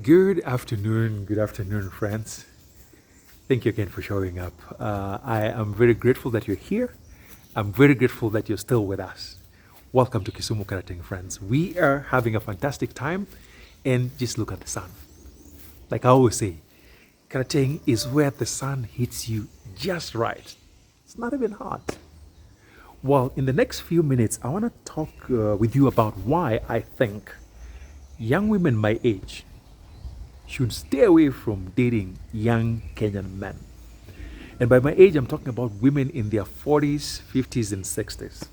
Good afternoon, friends. Thank you again for showing up. I am very grateful that you're here. I'm very grateful that you're still with us. Welcome to Kisumu Karating, friends. We are having a fantastic time, and just look at the sun. Like I always say, Karating is where the sun hits you just right. It's not even hot. Well, in the next few minutes, I want to talk with you about why I think young women my age should stay away from dating young Kenyan men. And by my age, I'm talking about women in their 40s, 50s, and 60s.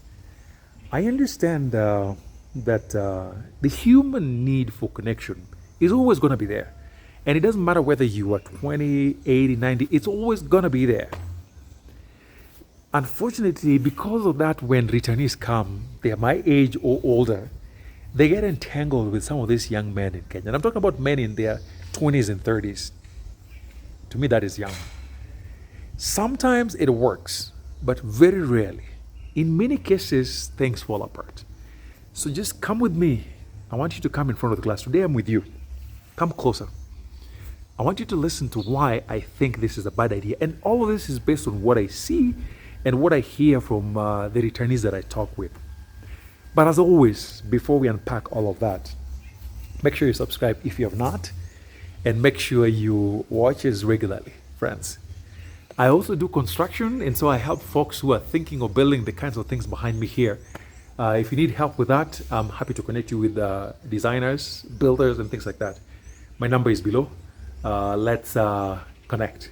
I understand that the human need for connection is always going to be there. And it doesn't matter whether you are 20, 80, 90, it's always going to be there. Unfortunately, because of that, when returnees come, they are my age or older, they get entangled with some of these young men in Kenya. And I'm talking about men in their 20s and 30s. To me, that is young. Sometimes it works, but very rarely. In many cases, things fall apart. So just come with me. I want you to come in front of the class. Today I'm with you. Come closer. I want you to listen to why I think this is a bad idea. And all of this is based on what I see and what I hear from the returnees that I talk with. But as always, before we unpack all of that, make sure you subscribe if you have not, and make sure you watch us regularly, friends. I also do construction, and so I help folks who are thinking of building the kinds of things behind me here. If you need help with that, I'm happy to connect you with designers, builders, and things like that. My number is below. Let's connect.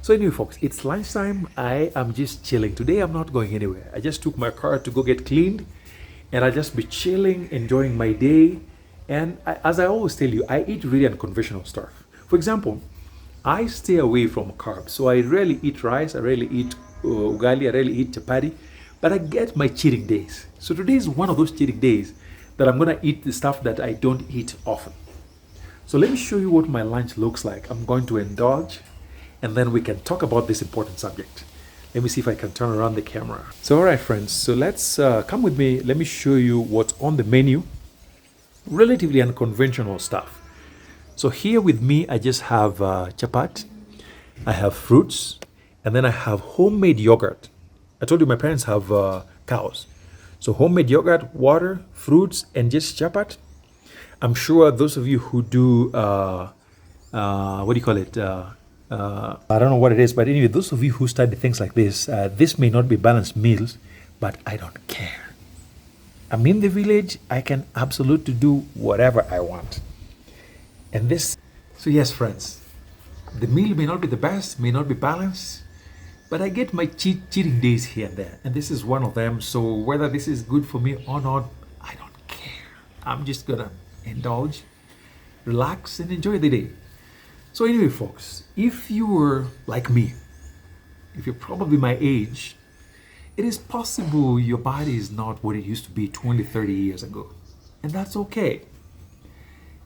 So anyway, folks, it's lunchtime. I am just chilling. Today, I'm not going anywhere. I just took my car to go get cleaned, and I'll just be chilling, enjoying my day. And as I always tell you, I eat really unconventional stuff. For example, I stay away from carbs. So I rarely eat rice, I rarely eat ugali, I rarely eat chapati, but I get my cheating days. So today is one of those cheating days that I'm going to eat the stuff that I don't eat often. So let me show you what my lunch looks like. I'm going to indulge, and then we can talk about this important subject. Let me see if I can turn around the camera. So all right, friends, so let's come with me. Let me show you what's on the menu. Relatively unconventional stuff. So here with me, I just have chapat, I have fruits, and then I have homemade yogurt. I told you my parents have cows. So homemade yogurt, water, fruits, and just chapat. I'm sure those of you who do, what do you call it? I don't know what it is, but anyway, those of you who study things like this may not be balanced meals, but I don't care. I'm in the village, I can absolutely do whatever I want. And this, so yes, friends, the meal may not be the best, may not be balanced, but I get my cheating days here and there. And this is one of them. So whether this is good for me or not, I don't care. I'm just gonna indulge, relax, and enjoy the day. So anyway, folks, if you were like me, if you're probably my age, it is possible your body is not what it used to be 20, 30 years ago. And that's okay.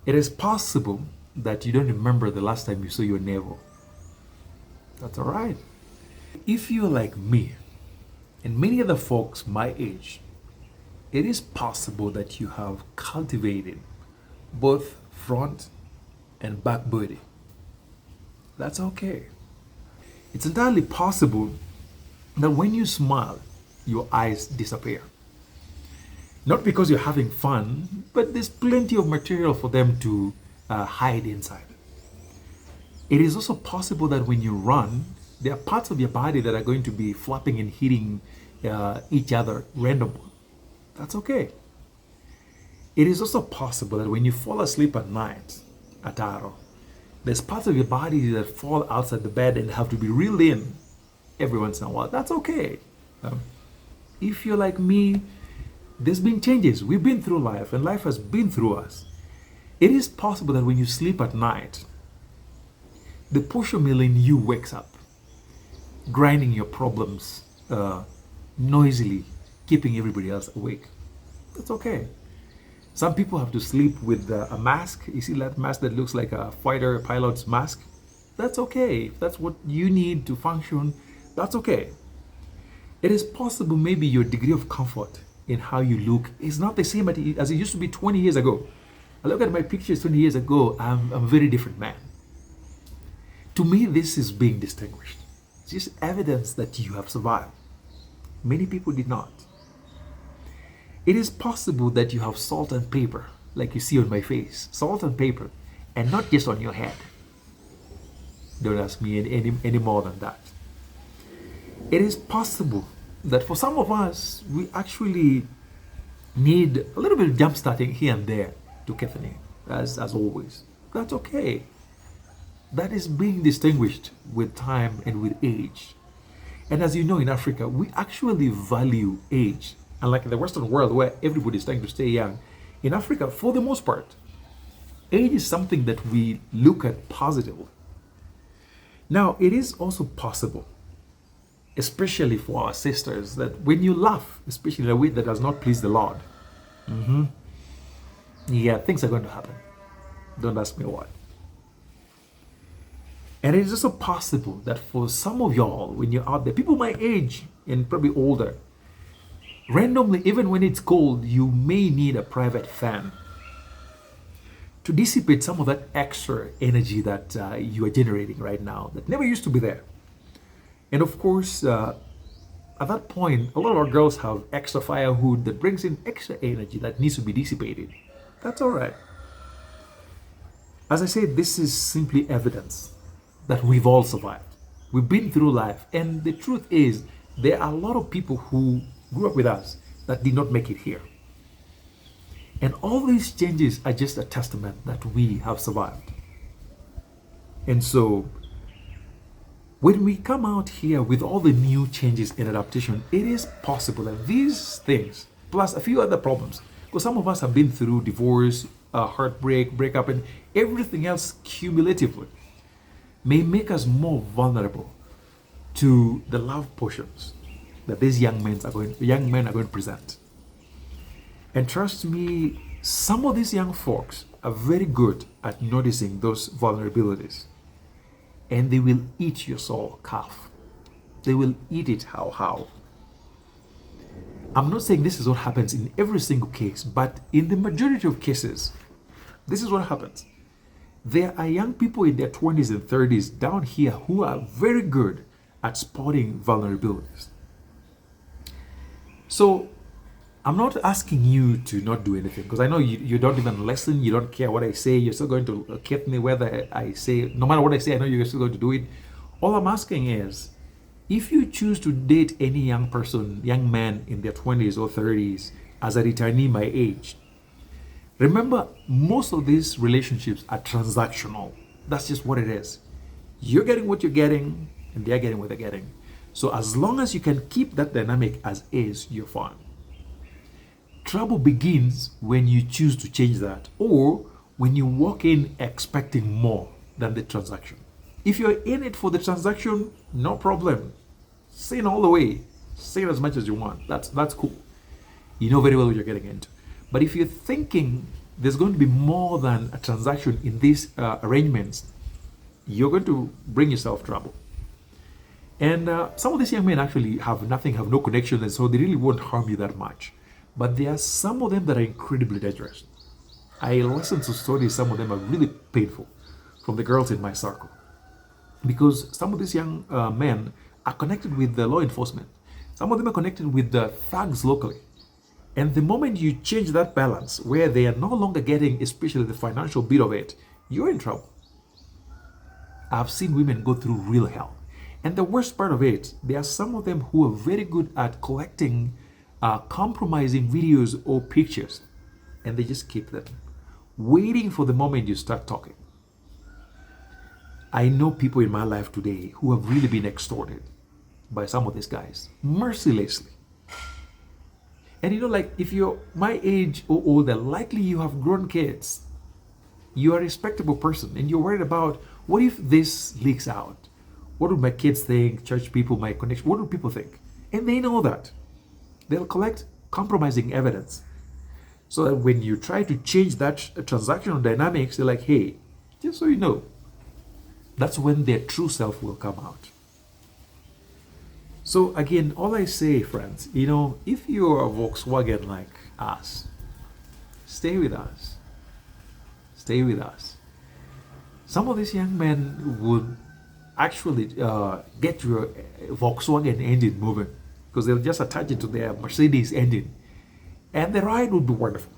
It is possible that you don't remember the last time you saw your navel. That's all right. If you're like me and many other folks my age, it is possible that you have cultivated both front and back body. That's okay. It's entirely possible that when you smile, your eyes disappear. Not because you're having fun, but there's plenty of material for them to hide inside. It is also possible that when you run, there are parts of your body that are going to be flapping and hitting each other randomly. That's okay. It is also possible that when you fall asleep at night, ataro, there's parts of your body that fall outside the bed and have to be reeled in every once in a while. That's okay. If you're like me, there's been changes. We've been through life, and life has been through us. It is possible that when you sleep at night, the portion mill in you wakes up, grinding your problems noisily, keeping everybody else awake. That's okay. Some people have to sleep with a mask. You see that mask that looks like a fighter pilot's mask? That's okay. If that's what you need to function, that's okay. It is possible maybe your degree of comfort in how you look is not the same as it used to be 20 years ago. I look at my pictures 20 years ago, I'm a very different man. To me, this is being distinguished. It's just evidence that you have survived. Many people did not. It is possible that you have salt and pepper, like you see on my face, salt and pepper, and not just on your head. Don't ask me any more than that. It is possible that for some of us, we actually need a little bit of jump starting here and there to Kethany, as always. That's okay. That is being distinguished with time and with age. And as you know, in Africa, we actually value age. Unlike in the Western world where everybody is trying to stay young, in Africa, for the most part, age is something that we look at positively. Now, it is also possible, especially for our sisters, that when you laugh, especially in a way that does not please the Lord, yeah, things are going to happen. Don't ask me why. And it is also possible that for some of y'all, when you're out there, people my age and probably older, randomly, even when it's cold, you may need a private fan to dissipate some of that extra energy that you are generating right now that never used to be there. And of course, at that point, a lot of our girls have extra firewood that brings in extra energy that needs to be dissipated. That's all right. As I said, this is simply evidence that we've all survived. We've been through life. And the truth is, there are a lot of people who grew up with us that did not make it here. And all these changes are just a testament that we have survived. And so, when we come out here with all the new changes and adaptation, it is possible that these things, plus a few other problems, because some of us have been through divorce, heartbreak, breakup, and everything else cumulatively, may make us more vulnerable to the love potions that these young men are going to present. And trust me, some of these young folks are very good at noticing those vulnerabilities. And they will eat your soul calf. They will eat it how. I'm not saying this is what happens in every single case, but in the majority of cases, this is what happens. There are young people in their 20s and 30s down here who are very good at spotting vulnerabilities. So I'm not asking you to not do anything, because I know you don't even listen, you don't care what I say, you're still going to keep me whether I say, no matter what I say, I know you're still going to do it. All I'm asking is, if you choose to date any young man in their 20s or 30s as a returnee my age, remember, most of these relationships are transactional. That's just what it is. You're getting what you're getting, and they're getting what they're getting. So as long as you can keep that dynamic as is, you're fine. Trouble begins when you choose to change that, or when you walk in expecting more than the transaction. If you're in it for the transaction, no problem. Sin all the way. Sin as much as you want. That's cool. You know very well what you're getting into. But if you're thinking there's going to be more than a transaction in these arrangements, you're going to bring yourself trouble. And some of these young men actually have no connection, and so they really won't harm you that much. But there are some of them that are incredibly dangerous. I listened to stories, some of them are really painful, from the girls in my circle. Because some of these young men are connected with the law enforcement. Some of them are connected with the thugs locally. And the moment you change that balance, where they are no longer getting especially the financial bit of it, you're in trouble. I've seen women go through real hell. And the worst part of it, there are some of them who are very good at collecting compromising videos or pictures, and they just keep them, waiting for the moment you start talking. I know people in my life today who have really been extorted by some of these guys, mercilessly. And like, if you're my age or older, likely you have grown kids. You are a respectable person, and you're worried about, what if this leaks out? What would my kids think? Church people, my connection, what do people think? And they know that. They'll collect compromising evidence. So that when you try to change that transactional dynamics, they're like, hey, just so you know, that's when their true self will come out. So again, all I say, friends, if you're a Volkswagen like us, stay with us. Stay with us. Some of these young men would actually get your Volkswagen engine moving because they'll just attach it to their Mercedes engine, and the ride would be wonderful.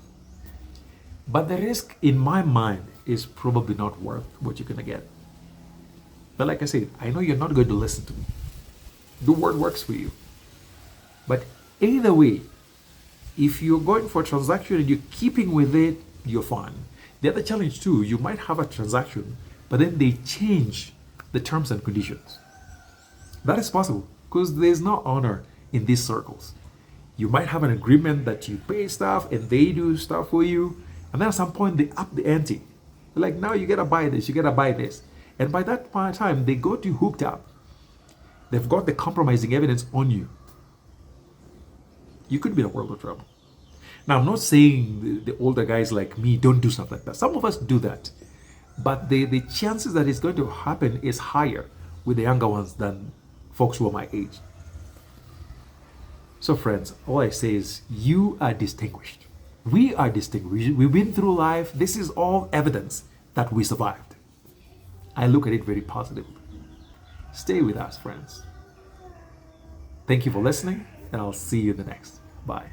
But the risk, in my mind, is probably not worth what you're going to get. But like I said, I know you're not going to listen to me. The word works for you. But either way, if you're going for a transaction and you're keeping with it, you're fine. The other challenge too, you might have a transaction, but then they change the terms and conditions. That is possible because there's no honor in these circles. You might have an agreement that you pay stuff and they do stuff for you, and then at some point they up the ante. They're like, now you gotta buy this, you gotta buy this. And by that time, they got you hooked up. They've got the compromising evidence on you. You could be in a world of trouble. Now, I'm not saying the older guys like me don't do stuff like that. Some of us do that. But the chances that it's going to happen is higher with the younger ones than folks who are my age. So friends, all I say is you are distinguished. We are distinguished. We've been through life. This is all evidence that we survived. I look at it very positively. Stay with us, friends. Thank you for listening, and I'll see you in the next. Bye.